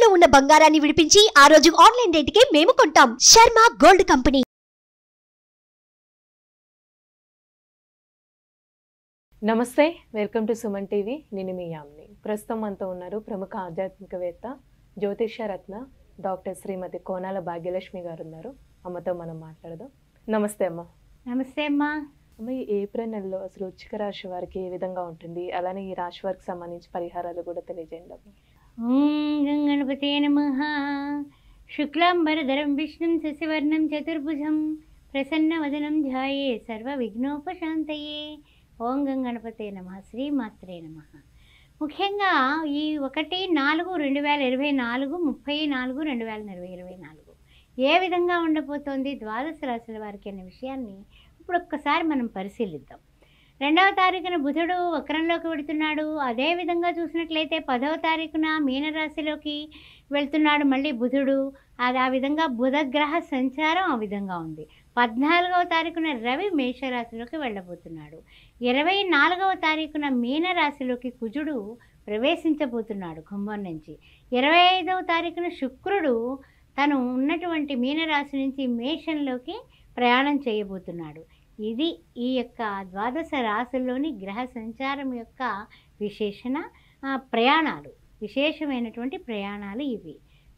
తాకట్టులో ఉన్న బంగారాన్ని విడిపించి ఆ రోజు ఆన్లైన్ రేటుకే మేము కొంటాం. Sharma gold company. నమస్తే, వెల్కమ్ టు సుమన్ టీవీ. నేను మీ యామిని. ప్రస్తుతం మనతో ఉన్నారు ప్రముఖ ఆధ్యాత్మికవేత్త, జ్యోతిష్య రత్న డాక్టర్ శ్రీమతి కోనాల భాగ్యలక్ష్మి గారు ఉన్నారు. అమ్మతో మనం మాట్లాడదాం. నమస్తే అమ్మ. నమస్తే అమ్మా. అమ్మ, ఈ ఏప్రిల్ నెలలో అసలు వృశ్చిక రాశి వారికి ఏ విధంగా ఉంటుంది, అలానే ఈ రాశి వారికి సంబంధించి పరిహారాలు కూడా తెలియజేయండి అమ్మ. ఓం గం గణపతే నమః. శుక్లాంబరధరం విష్ణుం శశివర్ణం చతుర్భుజం ప్రసన్నవదనం ధ్యాయే సర్వ విఘ్నోపశాంతయే. ఓం గం గణపతే నమః. శ్రీమాత్రే నమః. ముఖ్యంగా ఈ 1/4/2024 30/4/2024 ఏ విధంగా ఉండబోతోంది ద్వాదశ రాశుల వారికి అనే విషయాన్ని ఇప్పుడు ఒక్కసారి మనం పరిశీలిద్దాం. 2వ తారీఖున బుధుడు వక్రంలోకి వెళుతున్నాడు. అదేవిధంగా చూసినట్లయితే 10వ తారీఖున మీనరాశిలోకి వెళ్తున్నాడు మళ్ళీ బుధుడు. అది ఆ విధంగా బుధగ్రహ సంచారం ఆ విధంగా ఉంది. 14వ తారీఖున రవి మేషరాశిలోకి వెళ్ళబోతున్నాడు. 24వ తారీఖున మీనరాశిలోకి కుజుడు ప్రవేశించబోతున్నాడు కుంభం నుంచి. 25వ తారీఖున శుక్రుడు తను ఉన్నటువంటి మీనరాశి నుంచి మేషంలోకి ప్రయాణం చేయబోతున్నాడు. ఇది ఈ యొక్క ద్వాదశ రాశుల్లోని గ్రహ సంచారం యొక్క ప్రయాణాలు, విశేషమైనటువంటి ప్రయాణాలు ఇవి.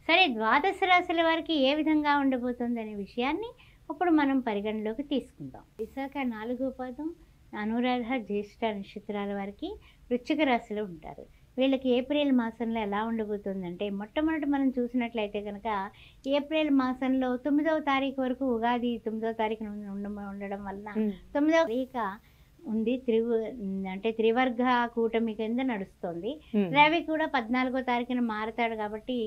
సరే, ద్వాదశ రాశుల వారికి ఏ విధంగా ఉండబోతుంది అనే విషయాన్ని ఇప్పుడు మనం పరిగణలోకి తీసుకుందాం. విశాఖ 4వ పాదం, అనురాధ, జ్యేష్ఠ నక్షత్రాల వారికి వృశ్చిక రాశిలో ఉంటారు. వీళ్ళకి ఏప్రిల్ మాసంలో ఎలా ఉండబోతుందంటే, మొట్టమొదటి మనం చూసినట్లయితే కనుక ఏప్రిల్ మాసంలో 9వ తారీఖు వరకు ఉగాది 9వ తారీఖున ఉండడం వలన 9వ తారీఖు ఉంది. అంటే త్రివర్గ కూటమి కింద నడుస్తుంది. రవి కూడా 14వ తారీఖున మారుతాడు. కాబట్టి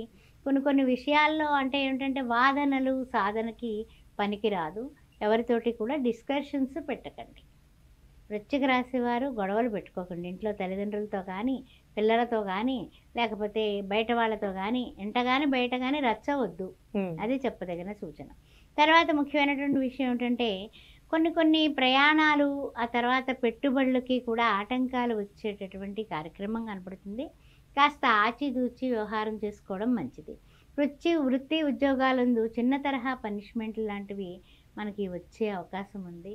కొన్ని విషయాల్లో అంటే ఏంటంటే వాదనలు సాధనకి పనికిరాదు. ఎవరితోటి కూడా డిస్కషన్స్ పెట్టకండి. వృశ్చిక రాశి వారు గొడవలు పెట్టుకోకండి. ఇంట్లో తల్లిదండ్రులతో కానీ, పిల్లలతో కానీ, లేకపోతే బయట వాళ్ళతో కానీ, ఇంట కానీ బయట కానీ రచ్చవద్దు. అది చెప్పదగిన సూచన. తర్వాత ముఖ్యమైనటువంటి విషయం ఏంటంటే కొన్ని ప్రయాణాలు, ఆ తర్వాత పెట్టుబడులకి కూడా ఆటంకాలు వచ్చేటటువంటి కార్యక్రమం కనపడుతుంది. కాస్త ఆచితూచి వ్యవహారం చేసుకోవడం మంచిది. వృత్తి ఉద్యోగాలందు చిన్న తరహా పనిష్మెంట్ లాంటివి మనకి వచ్చే అవకాశం ఉంది.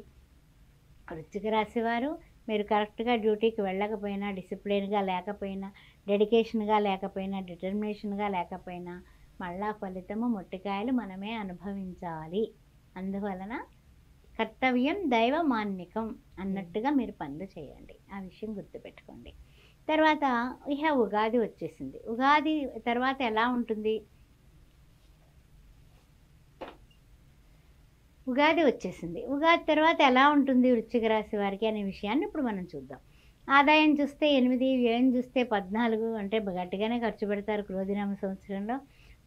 వృశ్చిక రాశి వారు మీరు కరెక్ట్గా డ్యూటీకి వెళ్ళకపోయినా, డిసిప్లిన్గా లేకపోయినా, డెడికేషన్గా లేకపోయినా, డిటర్మినేషన్గా లేకపోయినా మళ్ళా ఫలితము మొట్టికాయలు మనమే అనుభవించాలి. అందువలన కర్తవ్యం దైవ మాన్నికం అన్నట్టుగా మీరు పనులు చేయండి. ఆ విషయం గుర్తుపెట్టుకోండి. తర్వాత ఉగాది వచ్చేసింది. ఉగాది తర్వాత ఎలా ఉంటుంది? ఉగాది వచ్చేసింది. ఉగాది తర్వాత ఎలా ఉంటుంది వృశ్చిక రాశి వారికి అనే విషయాన్ని ఇప్పుడు మనం చూద్దాం. ఆదాయం చూస్తే 8, వ్యయం చూస్తే 14, అంటే గట్టిగానే ఖర్చు పెడతారు క్రోధినామ సంవత్సరంలో.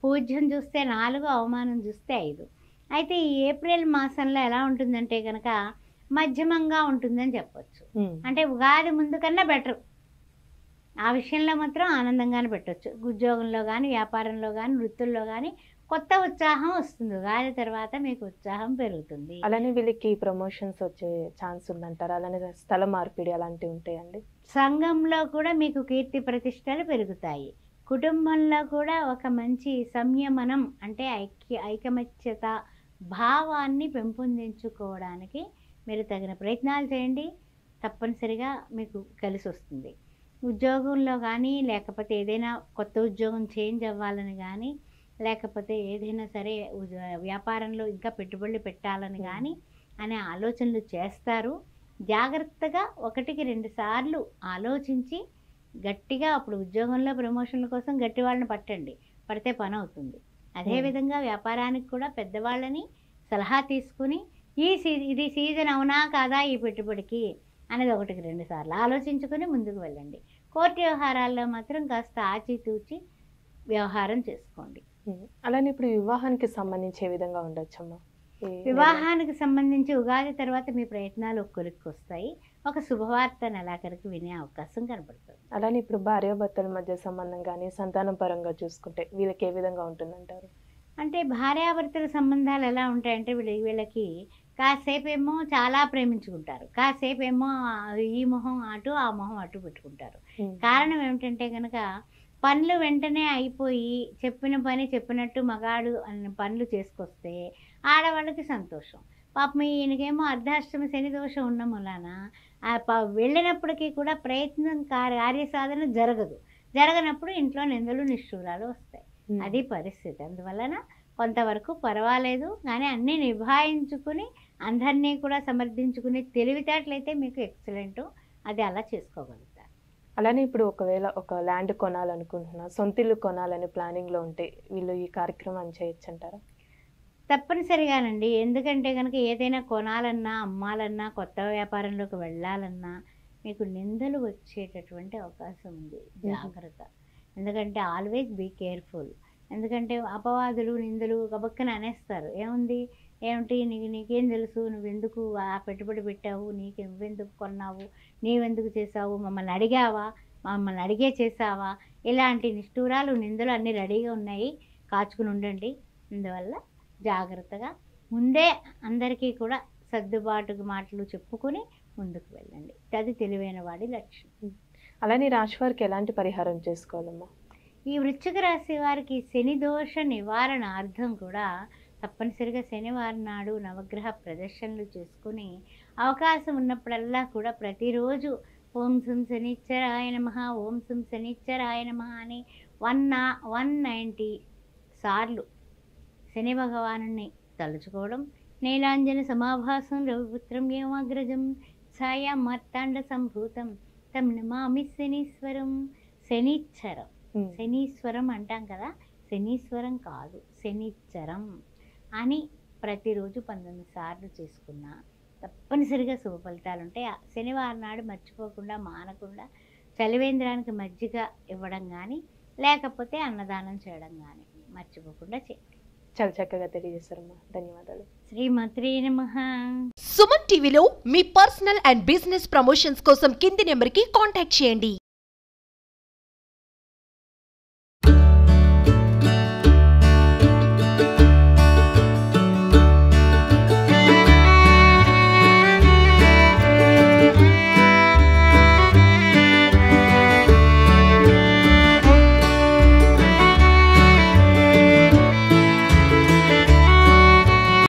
పూజ్యం చూస్తే 4, అవమానం చూస్తే 5. అయితే ఈ ఏప్రిల్ మాసంలో ఎలా ఉంటుందంటే కనుక మధ్యమంగా ఉంటుందని చెప్పొచ్చు. అంటే ఉగాది ముందు కన్నా బెటర్. ఆ విషయంలో మాత్రం ఆనందంగానే పెట్టవచ్చు. ఉద్యోగంలో కానీ, వ్యాపారంలో కానీ, వృత్తుల్లో కానీ కొత్త ఉత్సాహం వస్తుంది. ఉగాది తర్వాత మీకు ఉత్సాహం పెరుగుతుంది. అలానే వీళ్ళకి ప్రమోషన్స్ వచ్చే ఛాన్స్ ఉందంటారు. అలానే స్థల మార్పిడి అలాంటివి ఉంటాయండి. సంఘంలో కూడా మీకు కీర్తి ప్రతిష్టలు పెరుగుతాయి. కుటుంబంలో కూడా ఒక మంచి సంయమనం, అంటే ఐకమత్యత భావాన్ని పెంపొందించుకోవడానికి మీరు తగిన ప్రయత్నాలు చేయండి. తప్పనిసరిగా మీకు కలిసి వస్తుంది. ఉద్యోగంలో కానీ, లేకపోతే ఏదైనా కొత్త ఉద్యోగం చేంజ్ అవ్వాలని కానీ, లేకపోతే ఏదైనా సరే వ్యాపారంలో ఇంకా పెట్టుబడులు పెట్టాలని కానీ అనే ఆలోచనలు చేస్తారు. జాగ్రత్తగా 1-2 సార్లు ఆలోచించి గట్టిగా అప్పుడు ఉద్యోగంలో ప్రమోషన్ల కోసం గట్టి వాళ్ళని పట్టండి. పడితే పని అవుతుంది. అదేవిధంగా వ్యాపారానికి కూడా పెద్దవాళ్ళని సలహా తీసుకుని ఇది సీజన్ అవునా కాదా ఈ పెట్టుబడికి అనేది 1-2 సార్లు ఆలోచించుకొని ముందుకు వెళ్ళండి. కోర్టు వ్యవహారాల్లో మాత్రం కాస్త ఆచితూచి వ్యవహారం చేసుకోండి. అలానే ఇప్పుడు వివాహానికి సంబంధించి ఏ విధంగా ఉండొచ్చమ్మా? వివాహానికి సంబంధించి ఉగాది తర్వాత మీ ప్రయత్నాలు కొలిక్కి వస్తాయి. ఒక శుభవార్త నెలాఖరికి వినే అవకాశం కనపడుతుంది. అలానే ఇప్పుడు భార్యాభర్తల మధ్య సంబంధం కానీ, సంతానం పరంగా చూసుకుంటే వీళ్ళకి ఏ విధంగా ఉంటుందంటారు? అంటే భార్యాభర్తల సంబంధాలు ఎలా ఉంటాయంటే వీళ్ళకి కాసేపేమో చాలా ప్రేమించుకుంటారు, కాసేపేమో ఈ మొహం అటు ఆ మొహం అటు పెట్టుకుంటారు. కారణం ఏమిటంటే కనుక పనులు వెంటనే అయిపోయి చెప్పిన పని చెప్పినట్టు మగాడు అన్న పనులు చేసుకొస్తే ఆడవాళ్ళకి సంతోషం. పాపం ఈయనకేమో అర్ధాష్టమ శని దోషం ఉన్న మూలాన వెళ్ళినప్పటికీ కూడా ప్రయత్నం కార్యసాధన జరగదు. జరగనప్పుడు ఇంట్లో నిందలు నిష్ఠూరాలు వస్తాయి. అది పరిస్థితి. అందువలన కొంతవరకు పర్వాలేదు, కానీ అన్నీ నిభాయించుకుని అందరినీ కూడా సమర్థించుకుని తెలివితేటలైతే మీకు ఎక్సలెంట్. అది అలా చేసుకోగలుగుతారు. అలానే ఇప్పుడు ఒకవేళ ఒక ల్యాండ్ కొనాలనుకుంటున్నా, సొంతిల్లు కొనాలని ప్లానింగ్లో ఉంటే వీళ్ళు ఈ కార్యక్రమాన్ని చేయొచ్చు అంటారా? తప్పనిసరిగానండి. ఎందుకంటే కనుక ఏదైనా కొనాలన్నా, అమ్మాలన్నా, కొత్త వ్యాపారంలోకి వెళ్ళాలన్నా మీకు నిందలు వచ్చేటటువంటి అవకాశం ఉంది. జాగ్రత్త. ఎందుకంటే ఆల్వేస్ బీ కేర్ఫుల్. ఎందుకంటే అపవాదులు నిందలు గబక్కన అనేస్తారు. ఏమిటి నీకేం తెలుసు, నువ్వెందుకు ఆ పెట్టుబడి పెట్టావు, నువ్వెందుకు కొన్నావు, నీవెందుకు చేసావు, మమ్మల్ని అడిగావా, మమ్మల్ని అడిగే చేసావా, ఇలాంటి నిష్ఠూరాలు నిందలు అన్నీ రెడీగా ఉన్నాయి. కాచుకుని ఉండండి. అందువల్ల జాగ్రత్తగా ముందే అందరికీ కూడా సర్దుబాటు మాటలు చెప్పుకొని ముందుకు వెళ్ళండి. అది తెలివైన వాడి లక్ష్యం. అలానే రాశి వారికి ఎలాంటి పరిహారం చేసుకోవాలమ్మా? ఈ వృశ్చిక రాశి వారికి శని దోష నివారణార్థం కూడా తప్పనిసరిగా శనివారం నాడు నవగ్రహ ప్రదర్శనలు చేసుకుని అవకాశం ఉన్నప్పుడల్లా కూడా ప్రతిరోజు ఓం సుం శనిచ్చరాయ నమః, ఓం సుం శనిచ్చరాయ నమః అని 190 సార్లు శని భగవాను తలుచుకోవడం. నీలాంజన సమాభాసం రవిపుత్రం ఏమాగ్రజం ఛాయా మార్తాండ సంభూతం తం నమామి శనీశ్వరం. శనిచ్చరం, శనీశ్వరం అంటాం కదా, శనీశ్వరం కాదు, శనిచ్చరం అని ప్రతిరోజు 19 సార్లు చేసుకున్నా తప్పనిసరిగా శుభ ఫలితాలు ఉంటాయి. శనివారం నాడు మర్చిపోకుండా మానకుండా చలివేంద్రానికి మజ్జిగ ఇవ్వడం కానీ లేకపోతే అన్నదానం చేయడం కానీ మర్చిపోకుండా చేయండి. చాలా చక్కగా తెలియజేశారమ్మా. ధన్యవాదాలు. శ్రీమాత్రే నమః. సుమన్ టీవీలో మీ పర్సనల్ అండ్ బిజినెస్ ప్రమోషన్స్ కోసం కింది నెంబర్కి కాంటాక్ట్ చేయండి.